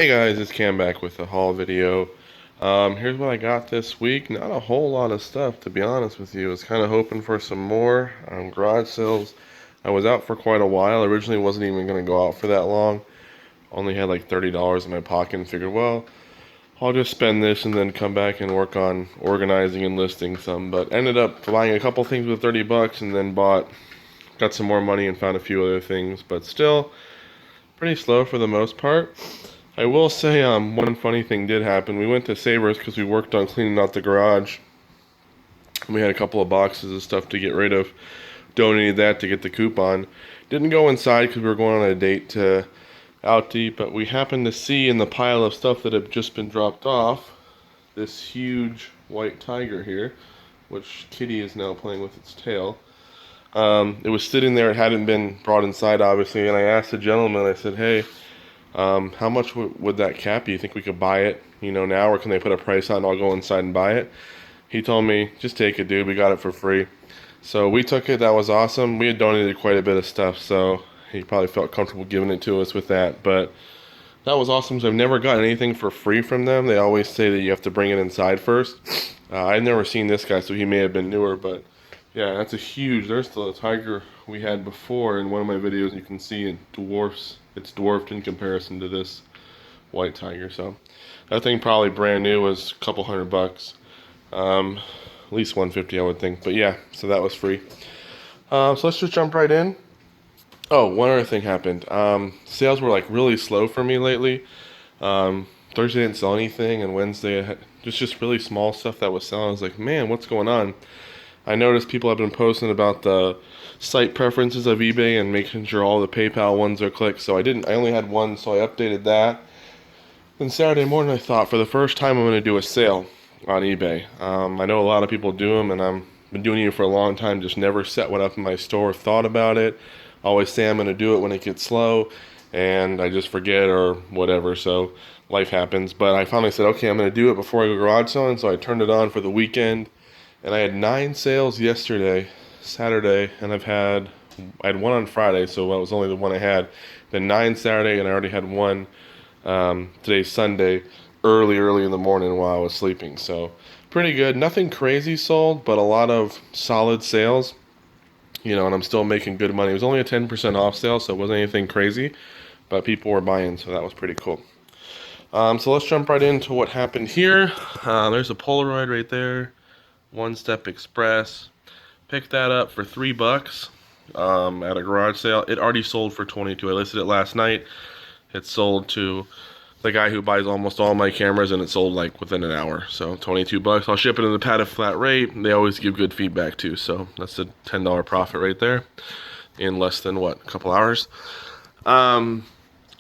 Hey guys, it's Cam back with a haul video. Here's what I got this week. Not a whole lot of stuff, to be honest with you. I was kind of hoping for some more garage sales. I was out for quite a while. Originally wasn't even going to go out for that long. Only had like $30 in my pocket and figured, well, I'll just spend this and then come back and work on organizing and listing some. But ended up buying a couple things with 30 bucks and then got some more money and found a few other things. But still, pretty slow for the most part. I will say one funny thing did happen. We went to Savers because we worked on cleaning out the garage. And we had a couple of boxes of stuff to get rid of. Donated that to get the coupon. Didn't go inside because we were going on a date to out to eat, but we happened to see in the pile of stuff that had just been dropped off this huge white tiger here, which Kitty is now playing with its tail. It was sitting there. It hadn't been brought inside, obviously, and I asked the gentleman, I said, hey, how much would that cap be? You think we could buy it, now, or can they put a price on it and I'll go inside and buy it? He told me, just take it, dude. We got it for free. So we took it. That was awesome. We had donated quite a bit of stuff, so he probably felt comfortable giving it to us with that. But that was awesome. So I've never gotten anything for free from them. They always say that you have to bring it inside first. I've never seen this guy, so he may have been newer, but yeah, that's a huge. There's the tiger we had before in one of my videos. You can see it's dwarfed in comparison to this white tiger. So that thing probably brand new was a couple $100. At least 150, I would think. But yeah, so that was free. So let's just jump right in. Oh, one other thing happened. Sales were like really slow for me lately. Thursday didn't sell anything, and Wednesday I had just really small stuff that was selling. I was like, man, what's going on? I noticed people have been posting about the site preferences of eBay and making sure all the PayPal ones are clicked. So I only had one, so I updated that. Then Saturday morning I thought, for the first time I'm going to do a sale on eBay. I know a lot of people do them, and I've been doing it for a long time, just never set one up in my store, thought about it. Always say I'm going to do it when it gets slow, and I just forget or whatever, so life happens. But I finally said, okay, I'm going to do it before I go garage selling, so I turned it on for the weekend. And I had 9 sales yesterday, Saturday, and I had one on Friday, so that was only the one I had. Then 9 Saturday, and I already had one today's Sunday, early in the morning while I was sleeping. So pretty good. Nothing crazy sold, but a lot of solid sales. And I'm still making good money. It was only a 10% off sale, so it wasn't anything crazy, but people were buying, so that was pretty cool. So let's jump right into what happened here. There's a Polaroid right there. One Step Express. Picked that up for $3 at a garage sale. It already sold for 22. I listed it last night. It sold to the guy who buys almost all my cameras, and it sold like within an hour. So $22. I'll ship it in the pad at flat rate. They always give good feedback too. So that's a $10 profit right there in less than a couple hours.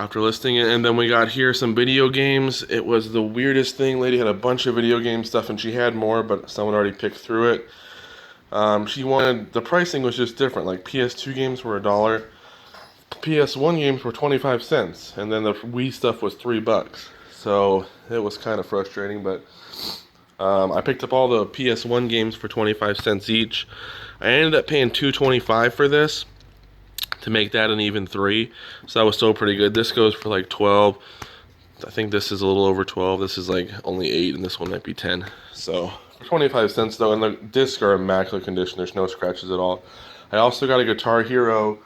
After listing it, and then we got here some video games. It was the weirdest thing. Lady had a bunch of video game stuff, and she had more, but someone already picked through it. The pricing was just different. Like PS2 games were $1, PS1 games were 25 cents, and then the Wii stuff was $3. So it was kind of frustrating, but I picked up all the PS1 games for 25 cents each. I ended up paying $2.25 for this, to make that an even 3, so that was still pretty good. This goes for like 12. I think this is a little over 12. This is like only 8, and this one might be 10. So for 25 cents though, and the discs are immaculate condition. There's no scratches at all. I also got a Guitar Hero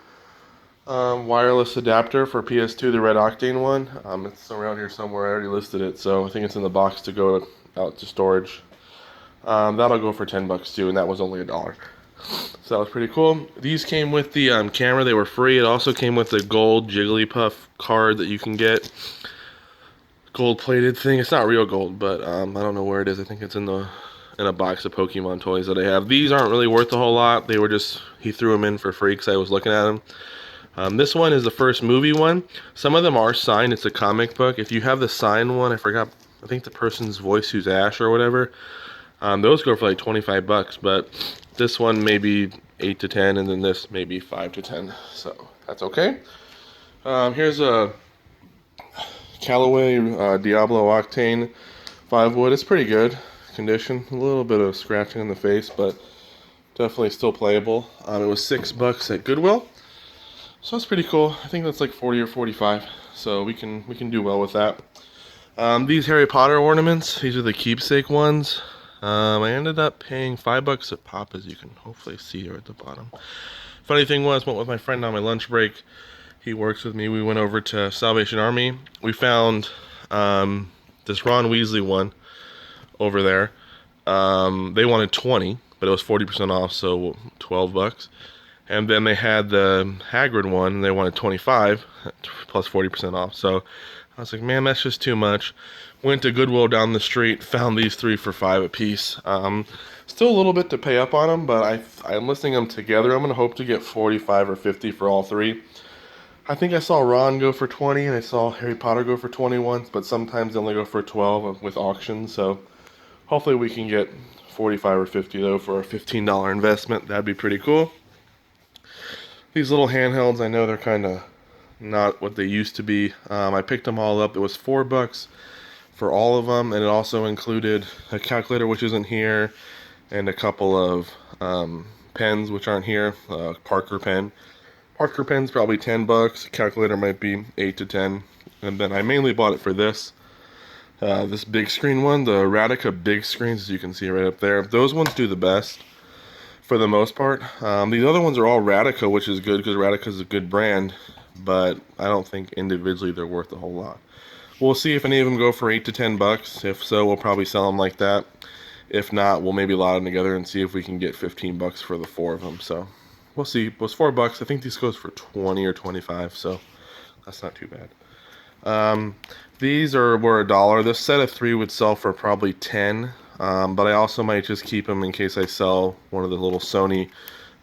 wireless adapter for PS2, the Red Octane one. It's around here somewhere. I already listed it, so I think it's in the box to go out to storage. That'll go for $10 too, and that was only $1. So that was pretty cool. These came with the camera. They were free. It also came with the gold Jigglypuff card that you can get. Gold-plated thing. It's not real gold, but I don't know where it is. I think it's in a box of Pokemon toys that I have. These aren't really worth a whole lot. They were he threw them in for free because I was looking at them. This one is the first movie one. Some of them are signed. It's a comic book. If you have the signed one, I think the person's voice who's Ash or whatever. Those go for like $25, but this one maybe 8 to 10, and then this maybe 5 to 10. So that's okay. Here's a Callaway Diablo Octane 5 wood. It's pretty good condition. A little bit of scratching in the face, but definitely still playable. It was $6 at Goodwill, so that's pretty cool. I think that's like 40 or 45. So we can do well with that. These Harry Potter ornaments, these are the keepsake ones. I ended up paying $5 a pop, as you can hopefully see here at the bottom. Funny thing was, went with my friend on my lunch break. He works with me. We went over to Salvation Army. We found this Ron Weasley one over there. They wanted 20, but it was 40% off, so $12. And then they had the Hagrid one, and they wanted 25 plus 40% off. So I was like, man, that's just too much. Went to Goodwill down the street, found these three for $5 a piece. Still a little bit to pay up on them, but I'm listing them together. I'm gonna hope to get 45 or 50 for all three. I think I saw Ron go for 20, and I saw Harry Potter go for 20 once, but sometimes they only go for 12 with auctions. So hopefully we can get 45 or 50 though for a $15 investment. That'd be pretty cool. These little handhelds, I know they're kind of not what they used to be. I picked them all up. It was $4 for all of them, and it also included a calculator, which isn't here, and a couple of pens, which aren't here. Parker pen. Parker pen's probably $10. Calculator might be 8 to 10. And then I mainly bought it for this big screen one, the Radica big screens, as you can see right up there. Those ones do the best for the most part. These other ones are all Radica, which is good because Radica is a good brand, but I don't think individually they're worth a whole lot. We'll see if any of them go for 8 to 10 bucks. If so, we'll probably sell them like that. If not, we'll maybe lot them together and see if we can get 15 bucks for the 4 of them. So we'll see. It was $4. I think these goes for 20 or 25, so that's not too bad. These were $1. This set of 3 would sell for probably 10, but I also might just keep them in case I sell one of the little Sony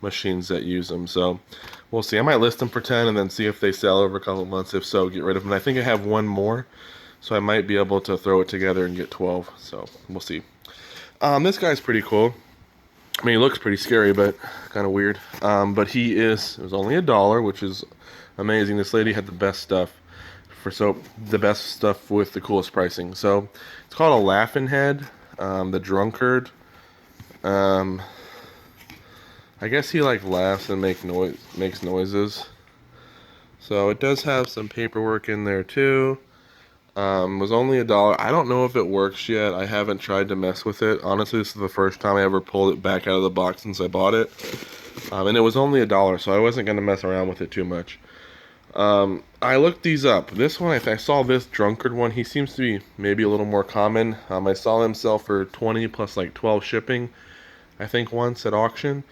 machines that use them. So we'll see. I might list them for 10 and then see if they sell over a couple of months. If so, get rid of them. I think I have one more, so I might be able to throw it together and get 12. So we'll see. This guy's pretty cool. I mean, he looks pretty scary, but kind of weird. But it was only $1, which is amazing. This lady had the best stuff the best stuff with the coolest pricing. So it's called a Laughing Head, the Drunkard. I guess he like laughs and makes noises. So it does have some paperwork in there too. Was only $1. I don't know if it works yet. I haven't tried to mess with it. Honestly, this is the first time I ever pulled it back out of the box since I bought it. And it was only $1, so I wasn't going to mess around with it too much. I looked these up. This one, I saw this Drunkard one. He seems to be maybe a little more common. I saw him sell for 20 plus like 12 shipping, I think, once at auction.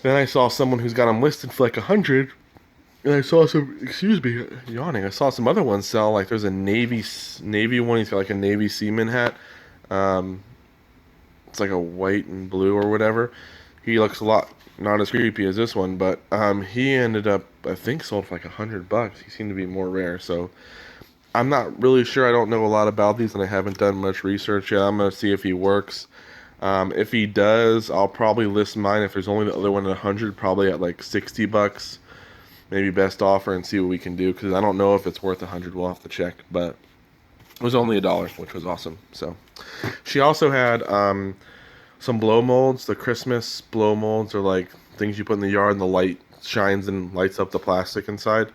Then I saw someone who's got him listed for like 100. And I saw yawning. I saw some other ones sell. Like there's a Navy one. He's got like a Navy seaman hat. It's like a white and blue or whatever. He looks a lot not as creepy as this one, but he ended up, I think, sold for like $100. He seemed to be more rare, so I'm not really sure. I don't know a lot about these, and I haven't done much research yet. I'm gonna see if he works. If he does, I'll probably list mine. If there's only the other one at 100, probably at like $60, maybe best offer, and see what we can do. Because I don't know if it's worth 100. We'll have to check, but it was only $1, which was awesome. So she also had some blow molds. The Christmas blow molds are like things you put in the yard and the light shines and lights up the plastic inside.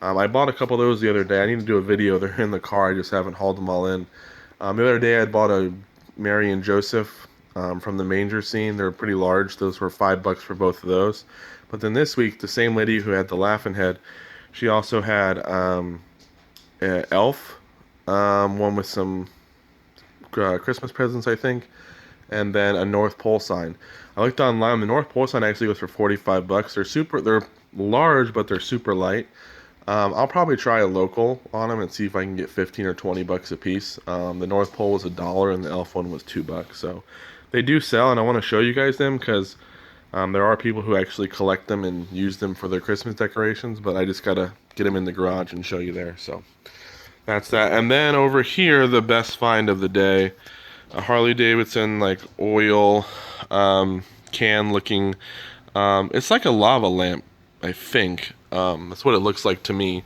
I bought a couple of those the other day. I need to do a video. They're in the car. I just haven't hauled them all in. The other day I bought a Mary and Joseph from the manger scene. They're pretty large. Those were $5 for both of those. But then this week, the same lady who had the Laughing Head, she also had an elf, one with some Christmas presents, I think, and then a North Pole sign. I looked online. The North Pole sign actually goes for $45. They're large, but they're super light. I'll probably try a local on them and see if I can get 15 or 20 bucks a piece. The North Pole was $1 and the elf one was $2. So they do sell, and I want to show you guys them because there are people who actually collect them and use them for their Christmas decorations, but I just gotta get them in the garage and show you there. So that's that. And then over here, the best find of the day, a Harley Davidson like oil can looking. It's like a lava lamp, I think. That's what it looks like to me,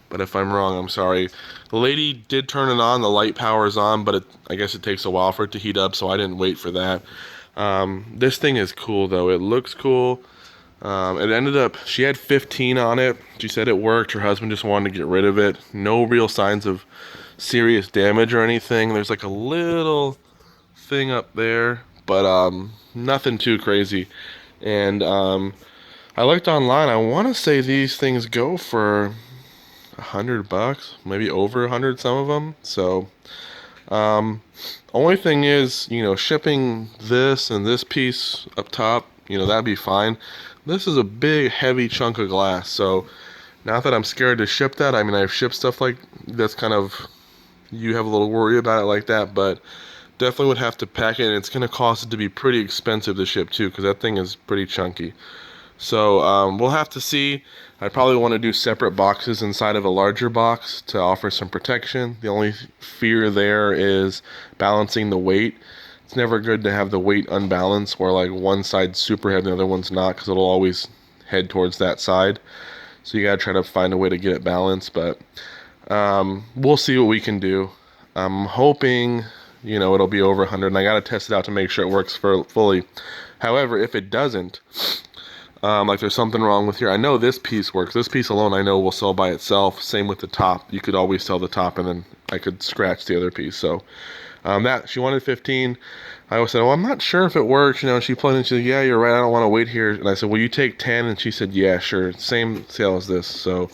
but if I'm wrong, I'm sorry. The lady did turn it on. The light power is on, but I guess it takes a while for it to heat up, so I didn't wait for that. This thing is cool though. It looks cool. It ended up, she had 15 on it. She said it worked. Her husband just wanted to get rid of it. No real signs of serious damage or anything. There's like a little thing up there, but nothing too crazy. And I looked online. I want to say these things go for $100, maybe over 100, some of them. So only thing is, shipping this and this piece up top, that'd be fine. This is a big, heavy chunk of glass. So not that I'm scared to ship that. I mean, I've shipped stuff like that's kind of, you have a little worry about it like that, but definitely would have to pack it, and it's going to cost it to be pretty expensive to ship too, because that thing is pretty chunky. So we'll have to see. I'd probably want to do separate boxes inside of a larger box to offer some protection. The only fear there is balancing the weight. It's never good to have the weight unbalanced where like one side's super heavy and the other one's not, because it'll always head towards that side. So you got to try to find a way to get it balanced, but we'll see what we can do. I'm hoping, it'll be over 100, and I got to test it out to make sure it works fully. However, if it doesn't, like there's something wrong with here. I know this piece works. This piece alone I know will sell by itself. Same with the top. You could always sell the top and then I could scratch the other piece. So that she wanted 15. I always said, I'm not sure if it works. She plugged in. She said, yeah, you're right. I don't want to wait here. And I said, will you take 10? And she said, yeah, sure. Same sale as this. So,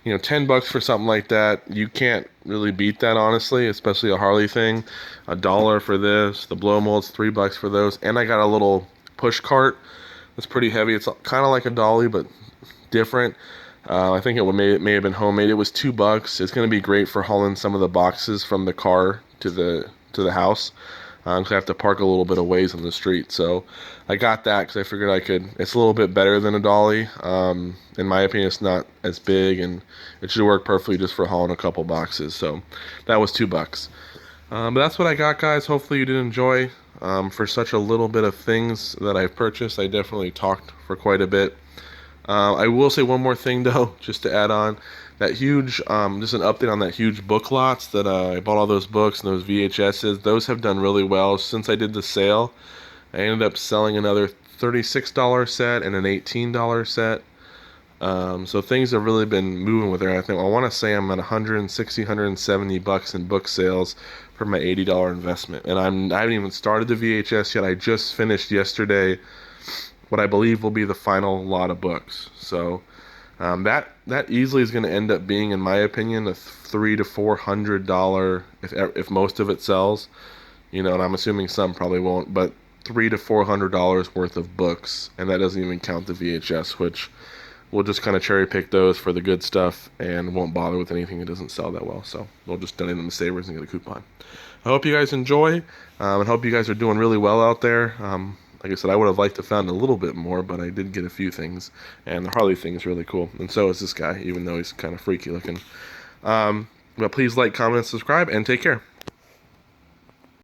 $10 for something like that. You can't really beat that, honestly, especially a Harley thing. $1 for this. The blow molds, $3 for those. And I got a little push cart. It's pretty heavy. It's kind of like a dolly, but different. I think it may have been homemade. It was $2. It's going to be great for hauling some of the boxes from the car to the house. Because I have to park a little bit of ways on the street. So I got that because I figured I could. It's a little bit better than a dolly. In my opinion, it's not as big, and it should work perfectly just for hauling a couple boxes. So that was $2. But that's what I got, guys. Hopefully you did enjoy. For such a little bit of things that I've purchased, I definitely talked for quite a bit. I will say one more thing, though, just to add on. That huge, just an update on that huge book lots that I bought all those books and those VHSs. Those have done really well. Since I did the sale, I ended up selling another $36 set and an $18 set. So things have really been moving with there. I want to say I'm at 160, 170 bucks in book sales for my $80 investment. And I haven't even started the VHS yet. I just finished yesterday what I believe will be the final lot of books. So that easily is going to end up being, in my opinion, a $300 to $400 if most of it sells. And I'm assuming some probably won't, but $300 to $400 worth of books, and that doesn't even count the VHS, which we'll just kind of cherry pick those for the good stuff and won't bother with anything that doesn't sell that well. So we'll just donate them to Savers and get a coupon. I hope you guys enjoy, and hope you guys are doing really well out there. Like I said, I would have liked to found a little bit more, but I did get a few things, and the Harley thing is really cool, and so is this guy, even though he's kind of freaky looking. But please like, comment, and subscribe, and take care.